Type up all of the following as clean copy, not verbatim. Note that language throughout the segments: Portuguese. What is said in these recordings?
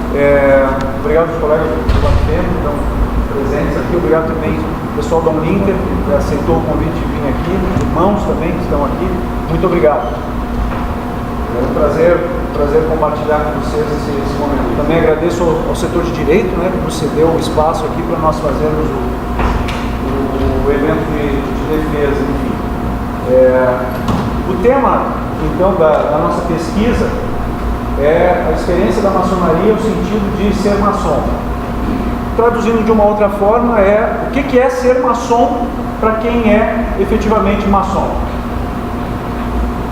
Obrigado aos colegas do Batemo que estão presentes aqui. Obrigado também ao pessoal da Uninter que aceitou o convite de vir aqui, irmãos também que estão aqui. Muito obrigado. É um prazer compartilhar com vocês esse momento. Também agradeço ao setor de direito, né, que nos cedeu o espaço aqui para nós fazermos o evento de defesa, enfim. O tema, então, da nossa pesquisa é a experiência da maçonaria no sentido de ser maçom. Traduzindo de uma outra forma, o que é ser maçom para quem é efetivamente maçom.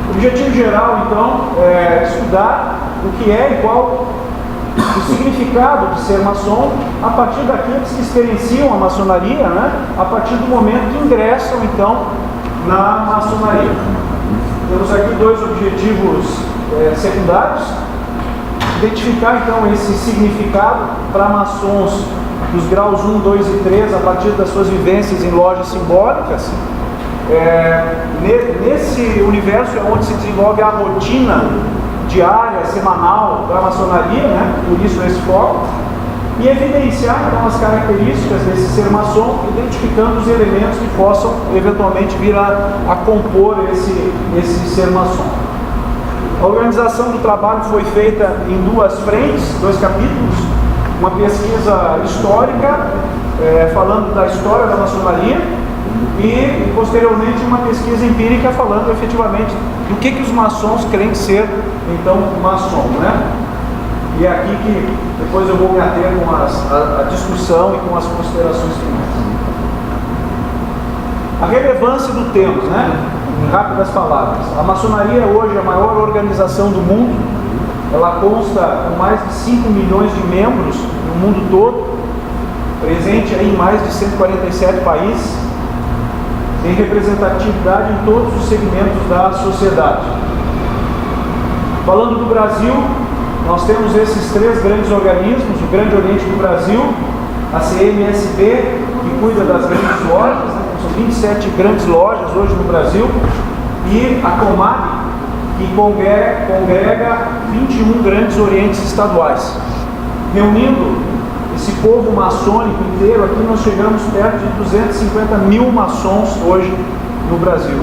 O objetivo geral, então, é estudar o que é e qual o significado de ser maçom a partir daqueles que experienciam a maçonaria, né, a partir do momento que ingressam, então, na maçonaria. Temos aqui dois objetivos secundários: identificar, então, esse significado para maçons dos graus 1, 2 e 3 a partir das suas vivências em lojas simbólicas. Nesse universo é onde se desenvolve a rotina diária, semanal da maçonaria, né? Por isso esse foco, e evidenciar então as características desse ser maçom, identificando os elementos que possam eventualmente vir a compor esse ser maçom. A organização do trabalho foi feita em duas frentes, dois capítulos: uma pesquisa histórica, falando da história da maçonaria, e posteriormente uma pesquisa empírica falando efetivamente do que os maçons creem ser, então, maçom, né? E é aqui que depois eu vou me ater com a discussão e com as considerações finais. A relevância do tema, né? Em rápidas palavras: a maçonaria hoje é a maior organização do mundo. Ela consta com mais de 5 milhões de membros no mundo todo, presente aí em mais de 147 países, tem representatividade em todos os segmentos da sociedade. Falando do Brasil, nós temos esses três grandes organismos: o Grande Oriente do Brasil, a CMSB, que cuida das grandes lojas, né? São 27 grandes lojas hoje no Brasil, e a Comab, que congrega 21 grandes orientes estaduais. Reunindo esse povo maçônico inteiro aqui, nós chegamos perto de 250 mil maçons hoje no Brasil.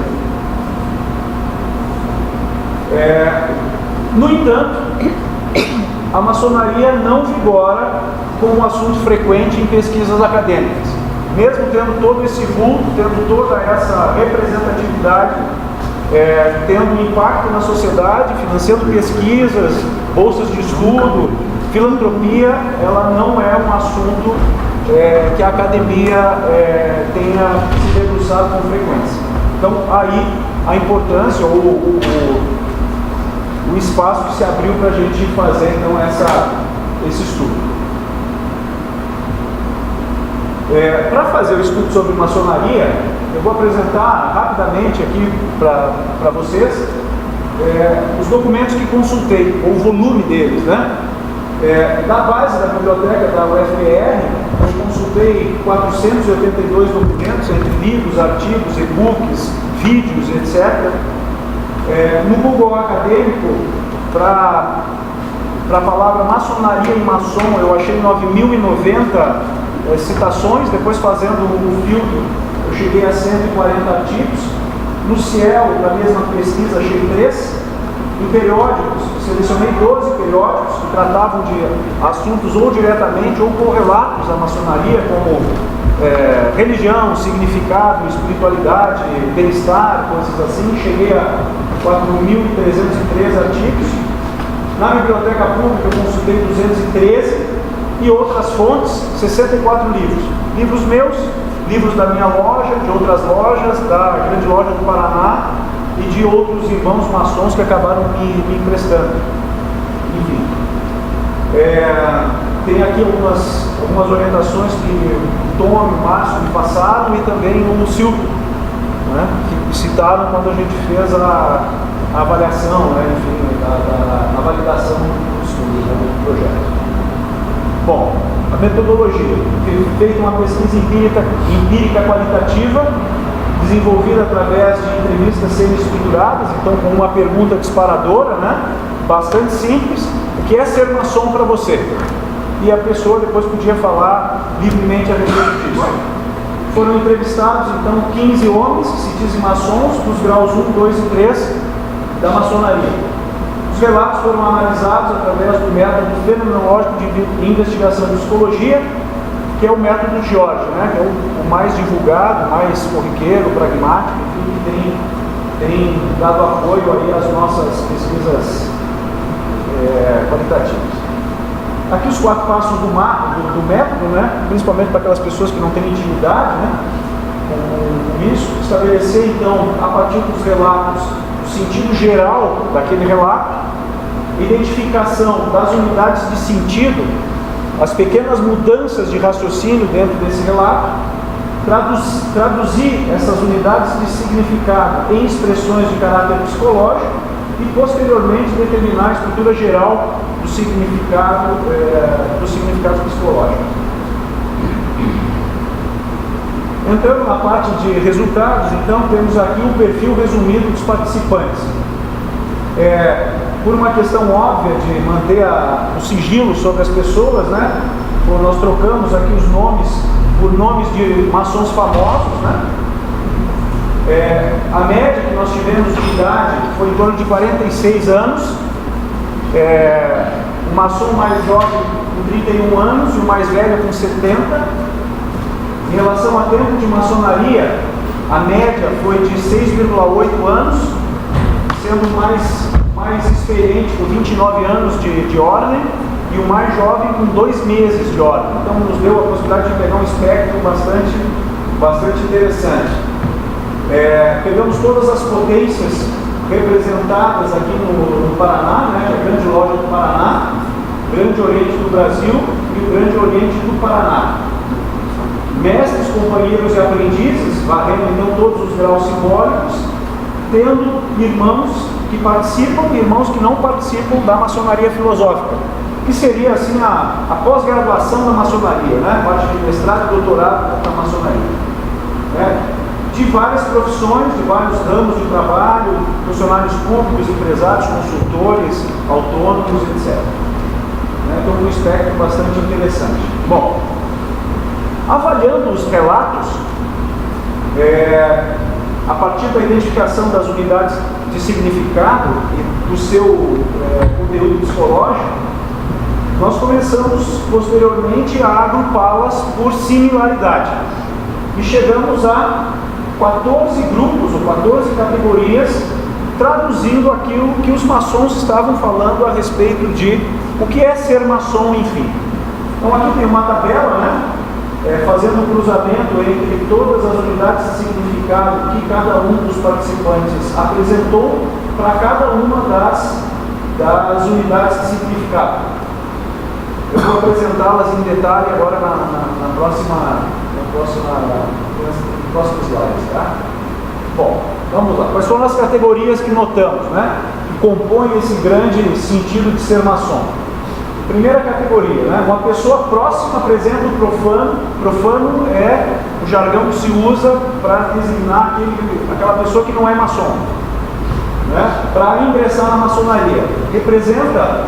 No entanto, a maçonaria não vigora como um assunto frequente em pesquisas acadêmicas. Mesmo tendo todo esse vulto, tendo toda essa representatividade, tendo um impacto na sociedade, financiando pesquisas, bolsas de estudo, filantropia, ela não é um assunto que a academia tenha se debruçado com frequência. Então, aí a importância ou o espaço que se abriu para a gente fazer então esse estudo. Para fazer o estudo sobre maçonaria, eu vou apresentar rapidamente aqui para vocês os documentos que consultei, ou o volume deles, né? Da base da biblioteca da UFPR, eu consultei 482 documentos, entre livros, artigos, e-books, vídeos, etc. No Google Acadêmico, para a palavra maçonaria e maçom, eu achei 9.090 citações. Depois, fazendo um filtro, eu cheguei a 140 artigos. No Ciel, da mesma pesquisa, achei 3. Em periódicos, selecionei 12 periódicos que tratavam de assuntos ou diretamente ou correlatos à maçonaria, como religião, significado, espiritualidade, bem-estar, coisas assim. Cheguei a 4.303 artigos. Na biblioteca pública eu consultei 213 e outras fontes, 64 livros. Livros meus, livros da minha loja, de outras lojas, da grande loja do Paraná, e de outros irmãos maçons que acabaram me emprestando. Enfim, tem aqui algumas orientações que o Tom e o Márcio me passaram, e também o Silvio, né, que citaram quando a gente fez a avaliação, né, enfim, a validação do estudo, né, do projeto. Bom, a metodologia: feita uma pesquisa empírica qualitativa, desenvolvida através de entrevistas semi-estruturadas, então com uma pergunta disparadora, né, bastante simples, o que é ser maçom para você? E a pessoa depois podia falar livremente a respeito disso. Foram entrevistados então 15 homens que se dizem maçons dos graus 1, 2 e 3 da maçonaria. Os relatos foram analisados através do método fenomenológico de investigação de psicologia, que é o método George, né? Que é o mais divulgado, mais corriqueiro, pragmático, que tem dado apoio aí às nossas pesquisas qualitativas. Aqui os 4 passos do método, né? Principalmente para aquelas pessoas que não têm intimidade, né? com isso, estabelecer então, a partir dos relatos, o sentido geral daquele relato, identificação das unidades de sentido, as pequenas mudanças de raciocínio dentro desse relato, traduzir essas unidades de significado em expressões de caráter psicológico e, posteriormente, determinar a estrutura geral do significado psicológico. Entrando na parte de resultados, então, temos aqui um perfil resumido dos participantes. Por uma questão óbvia de manter o sigilo sobre as pessoas, né? Nós trocamos aqui os nomes por nomes de maçons famosos, né? A média que nós tivemos de idade foi em torno de 46 anos. O maçom mais jovem com 31 anos e o mais velho com 70. Em relação a tempo de maçonaria, a média foi de 6,8 anos, sendo o mais experiente com 29 anos de ordem e o mais jovem com 2 meses de ordem. Então nos deu a possibilidade de pegar um espectro bastante interessante. Pegamos todas as potências representadas aqui no Paraná, né, que é a Grande Loja do Paraná, Grande Oriente do Brasil e o Grande Oriente do Paraná. Mestres, companheiros e aprendizes, varrendo então todos os graus simbólicos, tendo irmãos que participam e irmãos que não participam da maçonaria filosófica, que seria assim a pós-graduação da maçonaria, né? Parte de mestrado e doutorado da maçonaria, né? De várias profissões, de vários ramos de trabalho, funcionários públicos, empresários, consultores, autônomos, etc. Então um espectro bastante interessante. Bom, avaliando os relatos, a partir da identificação das unidades de significado e do seu conteúdo psicológico, nós começamos posteriormente a agrupá-las por similaridade e chegamos a 14 grupos ou 14 categorias, traduzindo aquilo que os maçons estavam falando a respeito de o que é ser maçom, enfim. Então aqui tem uma tabela, né? Fazendo um cruzamento entre todas as unidades de significado que cada um dos participantes apresentou para cada uma das unidades de significado. Eu vou apresentá-las em detalhe agora no próximo slide, tá? Bom, vamos lá. Quais foram as categorias que notamos, né? Que compõem esse grande sentido de ser maçom? Primeira categoria, né? Uma pessoa próxima apresenta o profano. Profano é o jargão que se usa para designar aquela pessoa que não é maçom, né? Para ingressar na maçonaria. Representa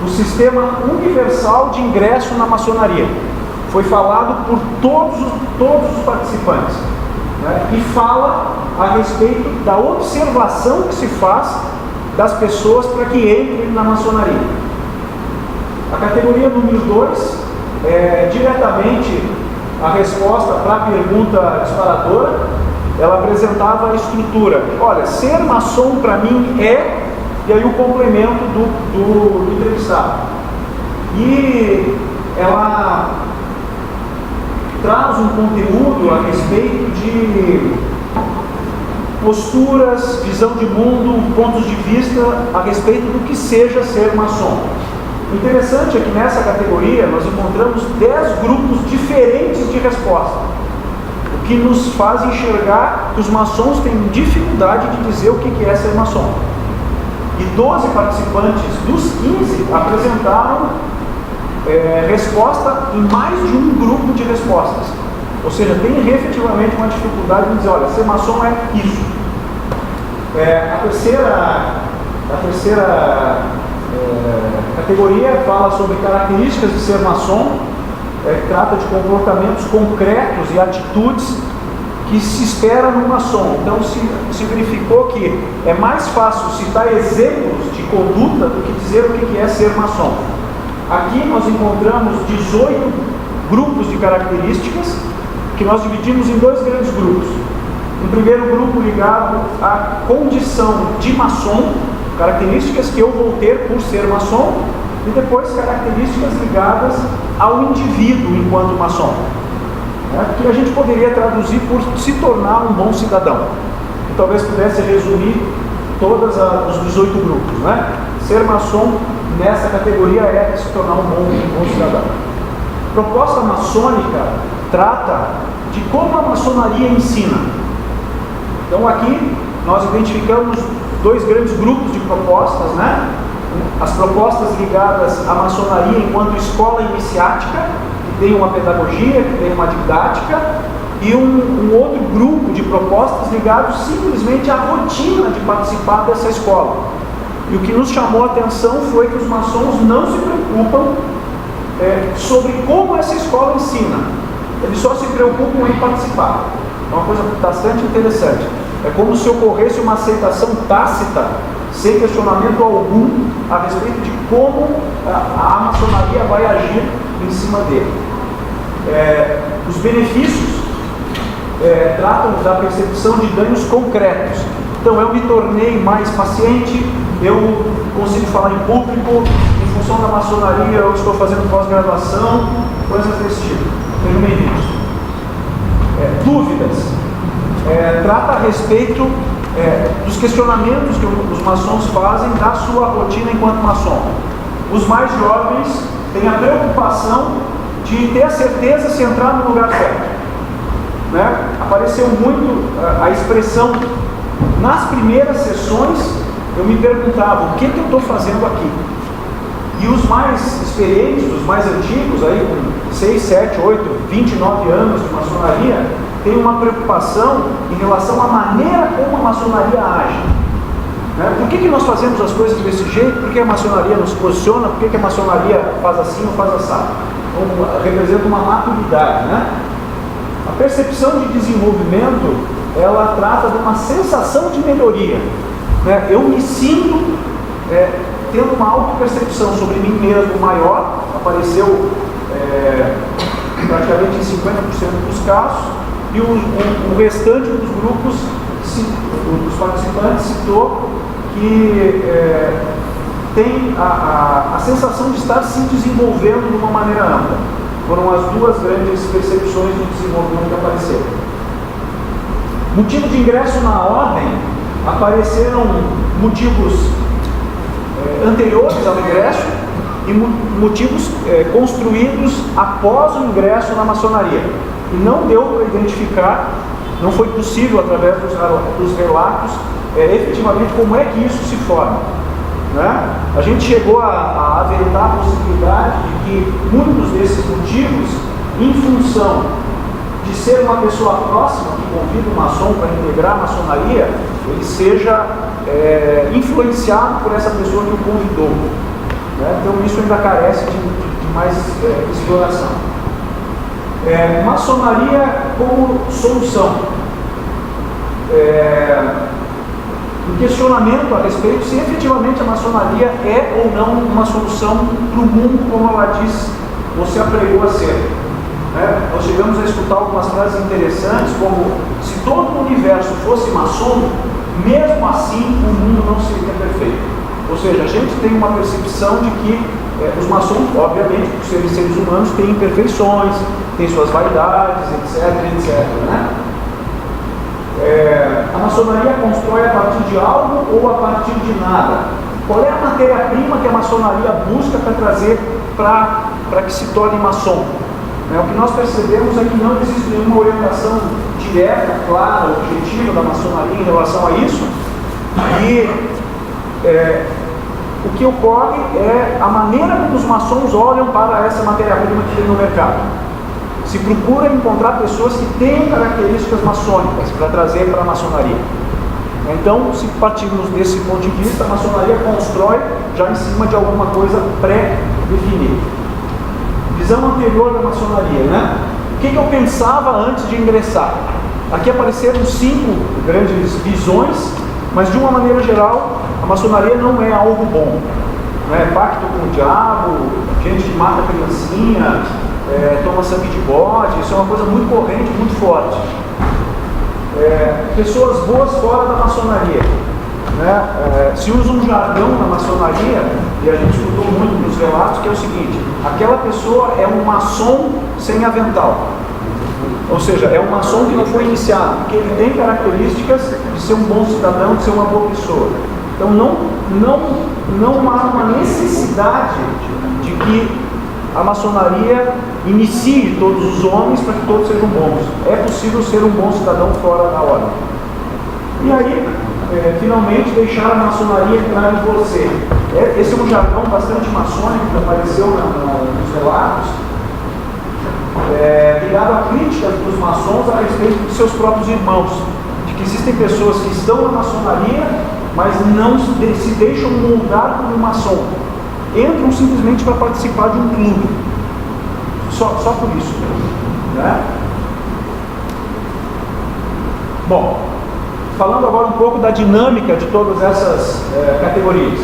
o sistema universal de ingresso na maçonaria. Foi falado por todos os participantes, né? E fala a respeito da observação que se faz das pessoas para que entrem na maçonaria. A categoria número 2 é diretamente a resposta para a pergunta disparadora. Ela apresentava a estrutura. Olha, ser maçom para mim e aí o complemento do entrevistado. E ela traz um conteúdo a respeito de posturas, visão de mundo, pontos de vista a respeito do que seja ser maçom. O interessante é que nessa categoria nós encontramos 10 grupos diferentes de resposta, o que nos faz enxergar que os maçons têm dificuldade de dizer o que é ser maçom. E 12 participantes dos 15 apresentaram resposta em mais de um grupo de respostas. Ou seja, tem efetivamente uma dificuldade de dizer, olha, ser maçom é isso. A terceira A categoria fala sobre características de ser maçom, trata de comportamentos concretos e atitudes que se espera no maçom. Então se verificou que é mais fácil citar exemplos de conduta do que dizer o que é ser maçom. Aqui nós encontramos 18 grupos de características que nós dividimos em dois grandes grupos. Um primeiro grupo ligado à condição de maçom, características que eu vou ter por ser maçom, e depois características ligadas ao indivíduo enquanto maçom, que a gente poderia traduzir por se tornar um bom cidadão, que talvez pudesse resumir todos os 18 grupos, né? Ser maçom nessa categoria é se tornar um bom cidadão. A proposta maçônica trata de como a maçonaria ensina. Então aqui nós identificamos dois grandes grupos de propostas, né? As propostas ligadas à maçonaria enquanto escola iniciática, que tem uma pedagogia, que tem uma didática, e um outro grupo de propostas ligados simplesmente à rotina de participar dessa escola. E o que nos chamou a atenção foi que os maçons não se preocupam sobre como essa escola ensina, eles só se preocupam em participar. É uma coisa bastante interessante. É como se ocorresse uma aceitação tácita, sem questionamento algum, a respeito de como a maçonaria vai agir em cima dele. Os benefícios tratam da percepção de ganhos concretos. Então, eu me tornei mais paciente, eu consigo falar em público, em função da maçonaria eu estou fazendo pós-graduação, coisas desse tipo. Tenho benefícios. Dúvidas. Trata a respeito dos questionamentos que os maçons fazem da sua rotina enquanto maçom. Os mais jovens têm a preocupação de ter a certeza se entrar no lugar certo, né? Apareceu muito a expressão, nas primeiras sessões eu me perguntava, o que eu estou fazendo aqui? E os mais experientes, os mais antigos, aí com 6, 7, 8, 29 anos de maçonaria, tem uma preocupação em relação à maneira como a maçonaria age. Por que nós fazemos as coisas desse jeito? Por que a maçonaria nos posiciona? Por que a maçonaria faz assim ou faz assado? Então, representa uma maturidade, né? A percepção de desenvolvimento, ela trata de uma sensação de melhoria, né? Eu me sinto tendo uma auto-percepção sobre mim mesmo maior, apareceu praticamente em 50% dos casos, e o restante dos grupos, dos participantes, citou que tem a sensação de estar se desenvolvendo de uma maneira ampla. Foram as duas grandes percepções de desenvolvimento que apareceram. Motivo de ingresso na ordem, apareceram motivos anteriores ao ingresso e motivos construídos após o ingresso na maçonaria. E não deu para identificar, não foi possível, através dos relatos, efetivamente como é que isso se forma, né? A gente chegou a aventar a possibilidade de que muitos desses motivos, em função de ser uma pessoa próxima que convida o maçom para integrar a maçonaria, ele seja influenciado por essa pessoa que o convidou, né? Então isso ainda carece de mais exploração. Maçonaria como solução. Um questionamento a respeito se efetivamente a maçonaria é ou não uma solução para o mundo como ela diz ou se apregou a ser. Nós chegamos a escutar algumas frases interessantes, como se todo o universo fosse maçom, mesmo assim o mundo não seria perfeito. Ou seja, a gente tem uma percepção de que os maçons, obviamente, por serem seres humanos, têm imperfeições, têm suas vaidades, etc, né? A maçonaria constrói a partir de algo ou a partir de nada? Qual é a matéria-prima que a maçonaria busca para trazer para que se torne maçom? O que nós percebemos é que não existe nenhuma orientação direta, clara, objetiva da maçonaria em relação a isso. E o que ocorre é a maneira como os maçons olham para essa matéria-prima que tem no mercado. Se procura encontrar pessoas que tenham características maçônicas para trazer para a maçonaria. Então, se partirmos desse ponto de vista, a maçonaria constrói já em cima de alguma coisa pré-definida. Visão anterior da maçonaria, né? O que eu pensava antes de ingressar? Aqui apareceram 5 grandes visões, mas de uma maneira geral, a maçonaria não é algo bom. Né? Pacto com o diabo, gente que mata criancinha, toma sangue de bode, isso é uma coisa muito corrente, muito forte. Pessoas boas fora da maçonaria. Né? Se usa um jargão na maçonaria, e a gente escutou muito nos relatos, que é o seguinte: aquela pessoa é um maçom sem avental. Ou seja, é um maçom que não foi iniciado, porque ele tem características de ser um bom cidadão, de ser uma boa pessoa. Então não há uma necessidade de que a maçonaria inicie todos os homens para que todos sejam bons. É possível ser um bom cidadão fora da ordem. E aí, finalmente, deixar a maçonaria entrar em você. Esse é um jargão bastante maçônico que apareceu nos relatos, ligado à crítica dos maçons a respeito de seus próprios irmãos, de que existem pessoas que estão na maçonaria, mas não se deixam moldar como maçom, entram simplesmente para participar de um clube, só por isso, né? Bom, falando agora um pouco da dinâmica de todas essas categorias.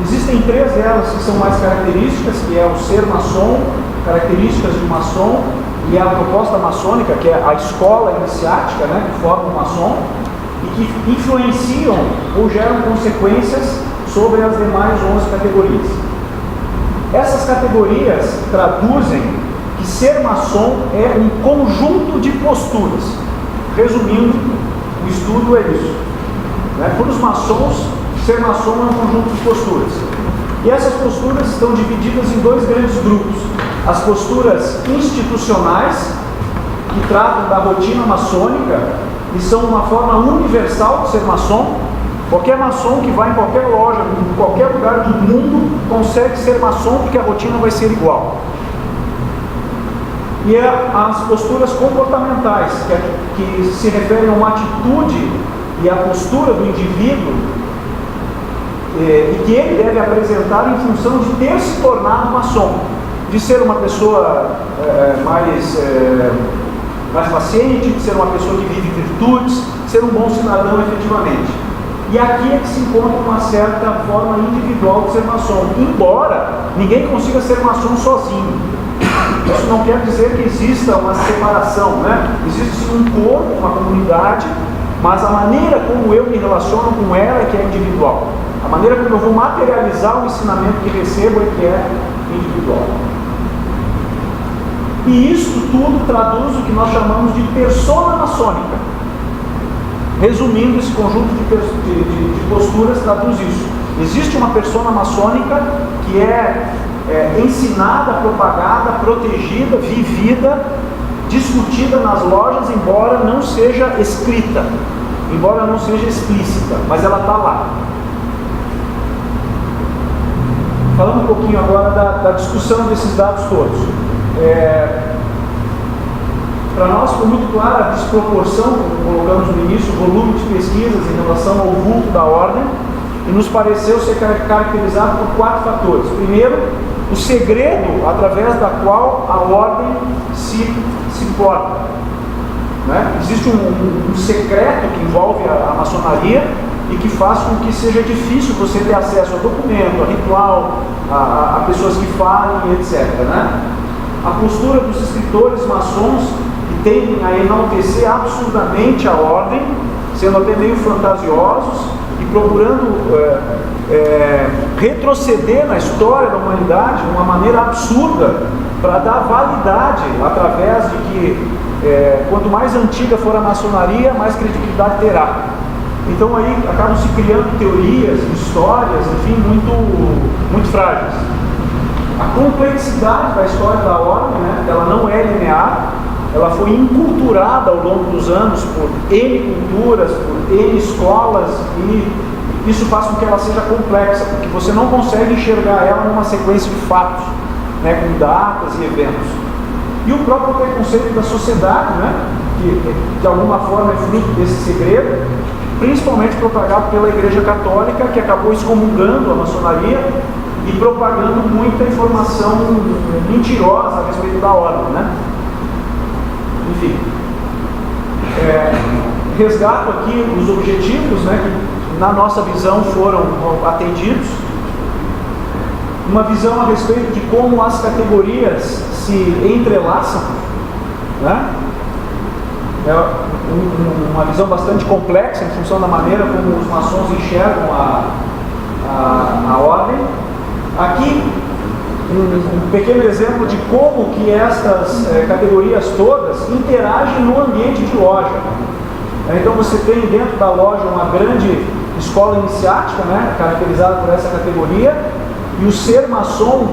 Existem 3 delas que são mais características, que é o ser maçom, características de maçom, e a proposta maçônica, que é a escola iniciática, né, que forma o maçom, e que influenciam ou geram consequências sobre as demais 11 categorias. Essas categorias traduzem que ser maçom é um conjunto de posturas. Resumindo, o estudo é isso. Para os maçons, ser maçom é um conjunto de posturas. E essas posturas estão divididas em 2 grandes grupos. As posturas institucionais, que tratam da rotina maçônica e são uma forma universal de ser maçom. Qualquer maçom que vai em qualquer loja, em qualquer lugar do mundo, consegue ser maçom porque a rotina vai ser igual. E as posturas comportamentais, que se referem a uma atitude e a postura do indivíduo, e que ele deve apresentar em função de ter se tornado maçom, de ser uma pessoa mais paciente, de ser uma pessoa que vive virtudes, de ser um bom cidadão efetivamente. E aqui é que se encontra uma certa forma individual de ser maçom, embora ninguém consiga ser maçom sozinho. Isso não quer dizer que exista uma separação, né? Existe um corpo, uma comunidade, mas a maneira como eu me relaciono com ela é que é individual. A maneira como eu vou materializar o ensinamento que recebo é que é individual. E isso tudo traduz o que nós chamamos de persona maçônica. Resumindo, esse conjunto de posturas traduz isso. Existe uma persona maçônica que é ensinada, propagada, protegida, vivida, discutida nas lojas, embora não seja escrita, embora não seja explícita, mas ela está lá. Falando um pouquinho agora da discussão desses dados todos. Para nós ficou muito clara a desproporção, como colocamos no início, o volume de pesquisas em relação ao vulto da ordem, e nos pareceu ser caracterizado por 4 fatores. Primeiro, o segredo através da qual a ordem se porta. Né? Existe um secreto que envolve a maçonaria e que faz com que seja difícil você ter acesso a documento, a ritual, a pessoas que falem, etc. Né? A postura dos escritores maçons que tendem a enaltecer absurdamente a ordem, sendo até meio fantasiosos e procurando retroceder na história da humanidade de uma maneira absurda para dar validade através de que quanto mais antiga for a maçonaria, mais credibilidade terá. Então aí acabam se criando teorias, histórias, enfim, muito frágeis. A complexidade da história da ordem, né, ela não é linear, ela foi enculturada ao longo dos anos por N culturas, por N escolas, e isso faz com que ela seja complexa, porque você não consegue enxergar ela numa sequência de fatos, né, com datas e eventos. E o próprio preconceito da sociedade, né, que de alguma forma é fruto desse segredo, principalmente propagado pela Igreja Católica, que acabou excomungando a maçonaria e propagando muita informação mentirosa a respeito da ordem, né? Enfim, resgato aqui os objetivos, né, que na nossa visão foram atendidos. Uma visão a respeito de como as categorias se entrelaçam, né? Uma visão bastante complexa em função da maneira como os maçons enxergam a ordem. Aqui um pequeno exemplo de como que estas categorias todas interagem no ambiente de loja. Então você tem dentro da loja uma grande escola iniciática, né, caracterizada por essa categoria, e o ser maçom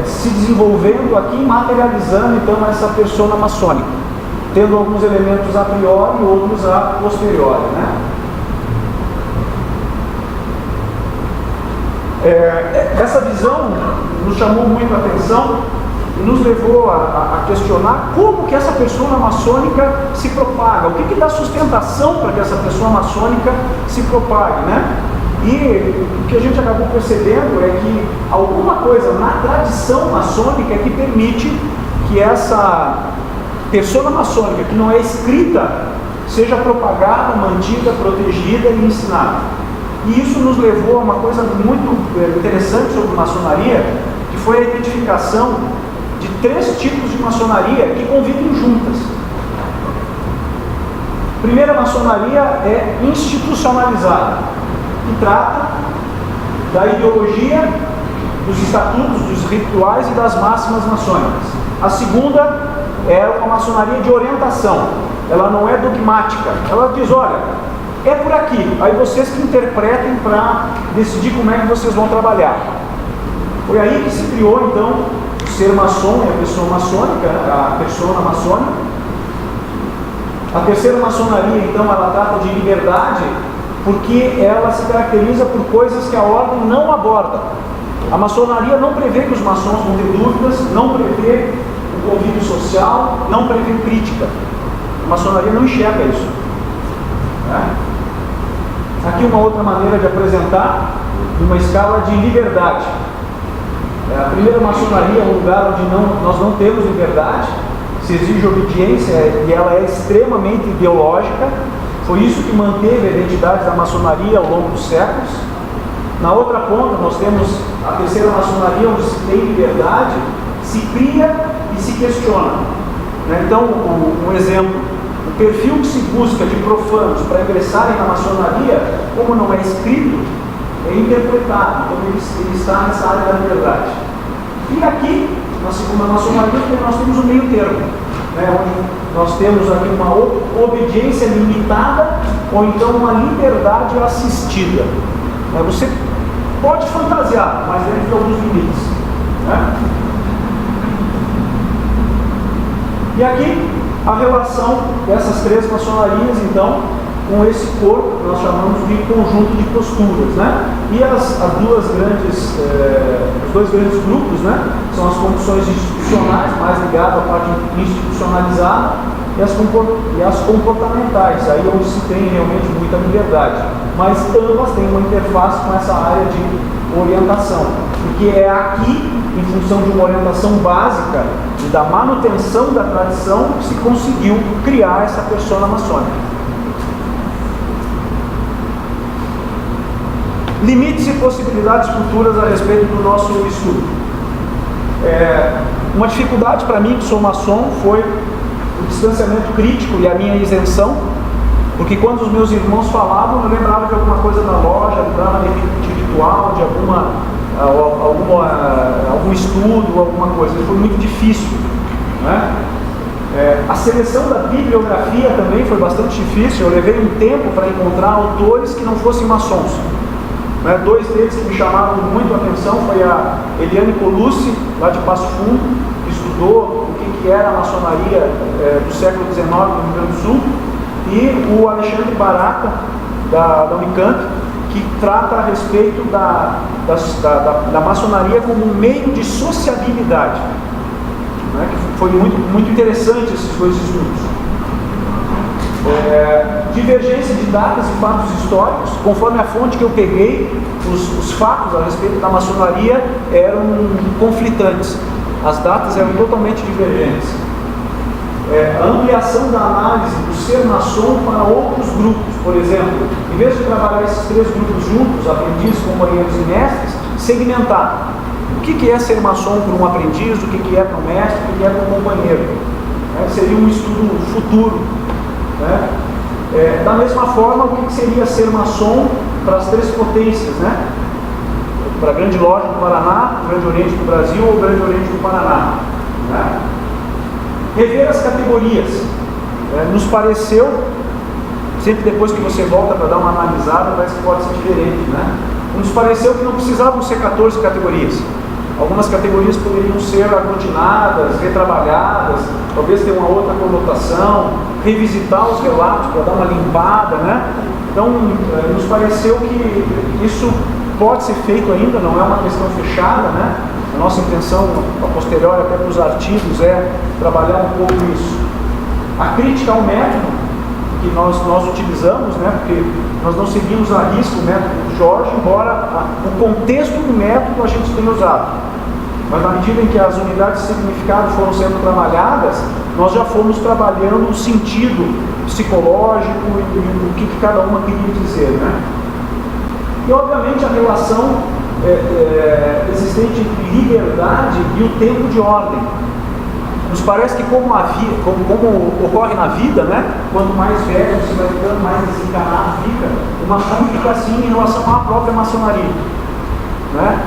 se desenvolvendo aqui, materializando então essa persona maçônica, tendo alguns elementos a priori e outros a posteriori, né? Essa visão nos chamou muito a atenção e nos levou a questionar como que essa persona maçônica se propaga, o que dá sustentação para que essa persona maçônica se propague, né? E o que a gente acabou percebendo é que alguma coisa na tradição maçônica que permite que essa persona maçônica, que não é escrita, seja propagada, mantida, protegida e ensinada. E isso nos levou a uma coisa muito interessante sobre maçonaria, que foi a identificação de 3 tipos de maçonaria que convivem juntas. Primeira maçonaria é institucionalizada, que trata da ideologia, dos estatutos, dos rituais e das máximas maçônicas. A segunda é uma maçonaria de orientação, ela não é dogmática, ela diz, olha, é por aqui, aí vocês que interpretem para decidir como é que vocês vão trabalhar. Foi aí que se criou então o ser maçom e a pessoa maçônica, a persona maçônica. A terceira maçonaria então ela trata de liberdade, porque ela se caracteriza por coisas que a ordem não aborda. A maçonaria não prevê que os maçons vão ter dúvidas, não prevê o convívio social, não prevê crítica. A maçonaria não enxerga isso. Aqui uma outra maneira de apresentar uma escala de liberdade. A primeira maçonaria é um lugar onde nós não temos liberdade, se exige obediência e ela é extremamente ideológica. Foi isso que manteve a identidade da maçonaria ao longo dos séculos. Na outra ponta nós temos a terceira maçonaria, onde se tem liberdade, se cria e se questiona. Então, um exemplo, o perfil que se busca de profanos para ingressarem na maçonaria, como não é escrito, é interpretado, então ele está nessa área da liberdade. E aqui, na segunda maçonaria, nós temos um meio termo, né, onde nós temos aqui uma obediência limitada ou então uma liberdade assistida. Você pode fantasiar, mas dentro de alguns limites, né? E aqui a relação dessas 3 maçonarias, então, com esse corpo que nós chamamos de conjunto de posturas, né? E os dois grandes grupos, né? São as condições institucionais, mais ligadas à parte institucionalizada, e as comportamentais, aí onde se tem realmente muita liberdade. Mas ambas têm uma interface com essa área de orientação, porque é aqui, em função de uma orientação básica e da manutenção da tradição, que se conseguiu criar essa persona maçônica. Limites e possibilidades futuras a respeito do nosso estudo. Uma dificuldade para mim, que sou maçom, foi o distanciamento crítico e a minha isenção, porque quando os meus irmãos falavam, eu lembrava de alguma coisa da loja, lembrava de ritual, de algum estudo, alguma coisa. Foi muito difícil, né? A seleção da bibliografia também foi bastante difícil. Eu levei um tempo para encontrar autores que não fossem maçons. 2 deles que me chamaram muito a atenção foi a Eliane Colucci, lá de Passo Fundo, que estudou o que era a maçonaria do século XIX no Rio Grande do Sul, e o Alexandre Barata, da Unicamp, que trata a respeito da maçonaria como um meio de sociabilidade, né? Que foi muito interessante esses 2 estudos. Divergência de datas e fatos históricos. Conforme a fonte que eu peguei, os fatos a respeito da maçonaria eram conflitantes. As datas eram totalmente divergentes. A ampliação da análise do ser maçom para outros grupos. Por exemplo, em vez de trabalhar esses três grupos juntos, aprendizes, companheiros e mestres, segmentar. O que é ser maçom para um aprendiz, o que é para um mestre, o que é para um companheiro. Seria um estudo futuro. Da mesma forma, o que seria ser maçom para as três potências, para a Grande Loja do Paraná, Grande Oriente do Brasil ou Grande Oriente do Paraná. Rever as categorias. Nos pareceu, sempre depois que você volta para dar uma analisada, parece que pode ser diferente. Nos pareceu que não precisavam ser 14 categorias. Algumas categorias poderiam ser aglutinadas, retrabalhadas, talvez ter uma outra conotação, revisitar os relatos para dar uma limpada, Então, nos pareceu que isso pode ser feito ainda, não é uma questão fechada, A nossa intenção, a posteriori, até para os artigos, é trabalhar um pouco isso. A crítica ao método que nós utilizamos, porque nós não seguimos a risco o método do Jorge, embora o contexto do método a gente tenha usado. Mas na medida em que as unidades de significado foram sendo trabalhadas, nós já fomos trabalhando o sentido psicológico e o que cada uma queria dizer. E obviamente a relação existente entre liberdade e o tempo de ordem. Nos parece que como ocorre na vida, quanto mais velho você vai ficando, mais desencarnado fica, o maçom fica assim em relação à própria maçonaria.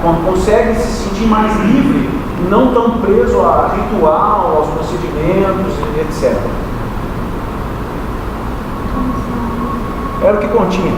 Quando consegue se sentir mais livre, não tão preso a ritual, aos procedimentos, etc. Era o que continha.